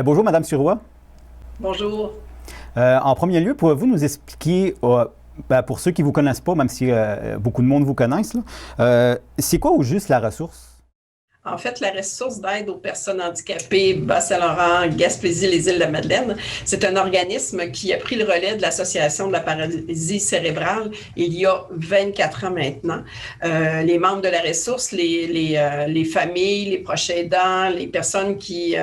Bonjour, Madame Suroy. Bonjour. En premier lieu, pouvez-vous nous expliquer, pour ceux qui ne vous connaissent pas, même si beaucoup de monde vous connaissent, là, c'est quoi au juste la ressource? En fait, la ressource d'aide aux personnes handicapées Bas-Saint-Laurent, Gaspésie, les Îles-de-la-Madeleine, c'est un organisme qui a pris le relais de l'Association de la paralysie cérébrale il y a 24 ans maintenant. Les membres de la ressource, les familles, les proches aidants, les personnes qui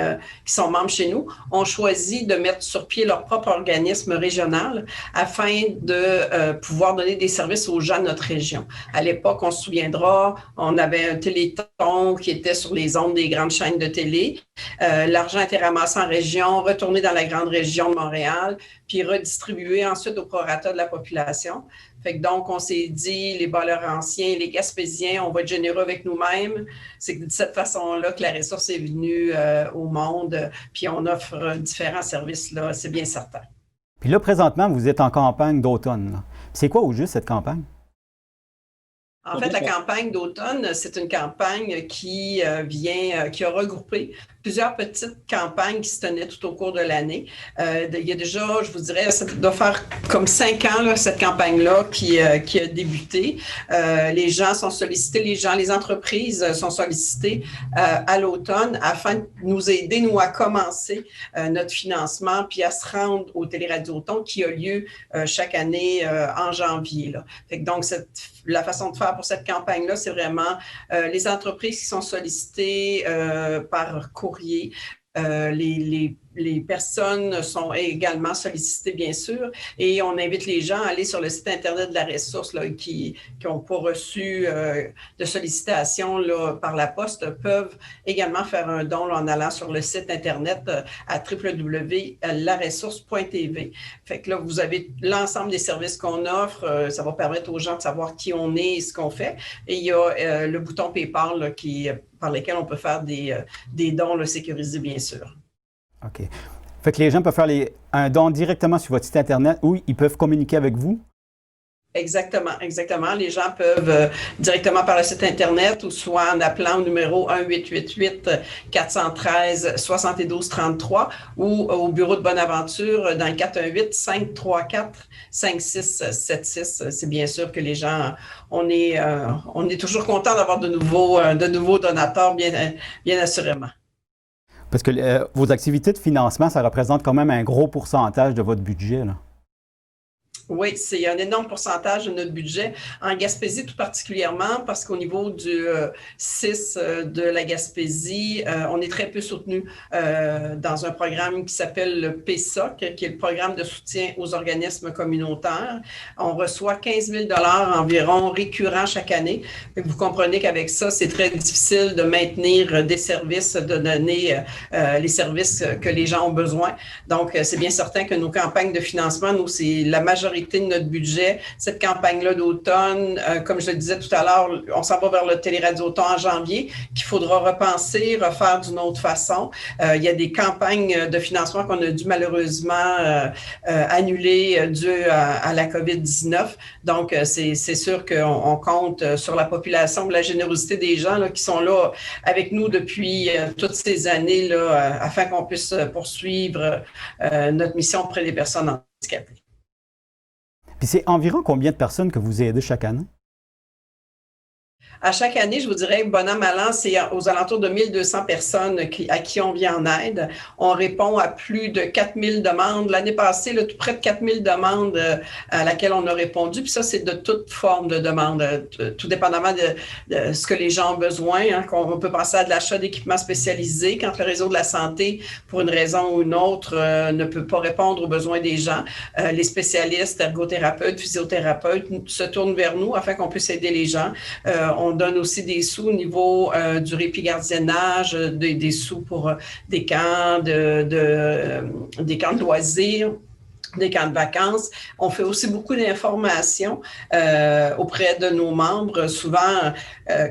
sont membres chez nous, ont choisi de mettre sur pied leur propre organisme régional afin de pouvoir donner des services aux gens de notre région. À l'époque, on se souviendra, on avait un téléthon qui était sur les ondes des grandes chaînes de télé. L'argent était ramassé en région, retourné dans la grande région de Montréal, puis redistribué ensuite au prorata de la population. Fait que donc, on s'est dit, les Bas-Laurentiens, les Gaspésiens, on va être généreux avec nous-mêmes. C'est de cette façon-là que la ressource est venue au monde, puis on offre différents services, là, c'est bien certain. Puis là, présentement, vous êtes en campagne d'automne, là. C'est quoi au juste cette campagne? En fait, la campagne d'automne, c'est une campagne qui qui a regroupé plusieurs petites campagnes qui se tenaient tout au cours de l'année. Il y a déjà, je vous dirais, ça doit faire comme 5 ans, là, cette campagne-là qui a débuté. Les gens sont sollicités, les entreprises sont sollicitées à l'automne afin de nous aider, nous, à commencer notre financement puis à se rendre au Téléradioton qui a lieu chaque année en janvier, là. Fait que donc, la façon de faire pour cette campagne-là, c'est vraiment les entreprises qui sont sollicitées par courrier. Les personnes sont également sollicitées, bien sûr, et on invite les gens à aller sur le site Internet de la ressource là, qui n'ont pas reçu de sollicitation là, par la poste, peuvent également faire un don là, en allant sur le site Internet à www.laressource.tv. Fait que là, vous avez l'ensemble des services qu'on offre. Ça va permettre aux gens de savoir qui on est et ce qu'on fait. Et il y a le bouton PayPal là, par lequel on peut faire des dons là, sécurisés, bien sûr. OK. Fait que les gens peuvent faire un don directement sur votre site Internet ou ils peuvent communiquer avec vous? Exactement, exactement. Les gens peuvent directement par le site Internet ou soit en appelant au numéro 1-888-413-7233 ou au bureau de Bonaventure dans le 418-534-5676. C'est bien sûr que les gens, on est toujours content d'avoir de nouveaux donateurs, bien assurément. Parce que vos activités de financement, ça représente quand même un gros pourcentage de votre budget, là. Oui, c'est un énorme pourcentage de notre budget. En Gaspésie, tout particulièrement, parce qu'au niveau du CIS de la Gaspésie, on est très peu soutenu dans un programme qui s'appelle le PSOC, qui est le programme de soutien aux organismes communautaires. On reçoit 15 000 environ récurrents chaque année. Vous comprenez qu'avec ça, c'est très difficile de maintenir des services, de donner les services que les gens ont besoin. Donc, c'est bien certain que nos campagnes de financement, nous, c'est la majorité de notre budget. Cette campagne-là d'automne, comme je le disais tout à l'heure, on s'en va vers le Téléradioton en janvier, qu'il faudra repenser, refaire d'une autre façon. Il y a des campagnes de financement qu'on a dû malheureusement annuler dû à la COVID-19. Donc, c'est sûr qu'on compte sur la population, la générosité des gens là, qui sont là avec nous depuis toutes ces années là, afin qu'on puisse poursuivre notre mission auprès des personnes handicapées. Puis c'est environ combien de personnes que vous aidez chaque année? À chaque année, je vous dirais, bon an, mal an, c'est aux alentours de 1200 personnes à qui on vient en aide. On répond à plus de 4000 demandes. L'année passée, là, tout près de 4000 demandes à laquelle on a répondu. Puis ça, c'est de toute forme de demande, tout dépendamment de ce que les gens ont besoin. Hein, on peut penser à de l'achat d'équipements spécialisés quand le réseau de la santé, pour une raison ou une autre, ne peut pas répondre aux besoins des gens. Les spécialistes, ergothérapeutes, physiothérapeutes se tournent vers nous afin qu'on puisse aider les gens. On donne aussi des sous au niveau du répit gardiennage, des sous pour des camps de loisirs. des camps de vacances. On fait aussi beaucoup d'informations auprès de nos membres. Souvent,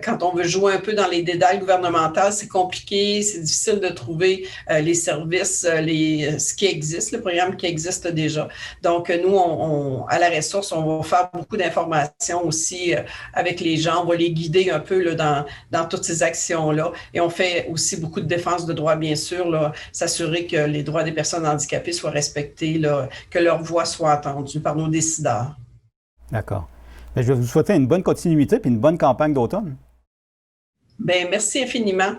quand on veut jouer un peu dans les dédales gouvernementales, c'est compliqué, c'est difficile de trouver les services, ce qui existe, le programme qui existe déjà. Donc, nous, à la ressource, on va faire beaucoup d'informations aussi avec les gens. On va les guider un peu là, dans toutes ces actions-là. Et on fait aussi beaucoup de défense de droits, bien sûr, là, s'assurer que les droits des personnes handicapées soient respectés, là, que leur voix soit entendue par nos décideurs. D'accord. Bien, je vais vous souhaiter une bonne continuité et une bonne campagne d'automne. Bien, merci infiniment.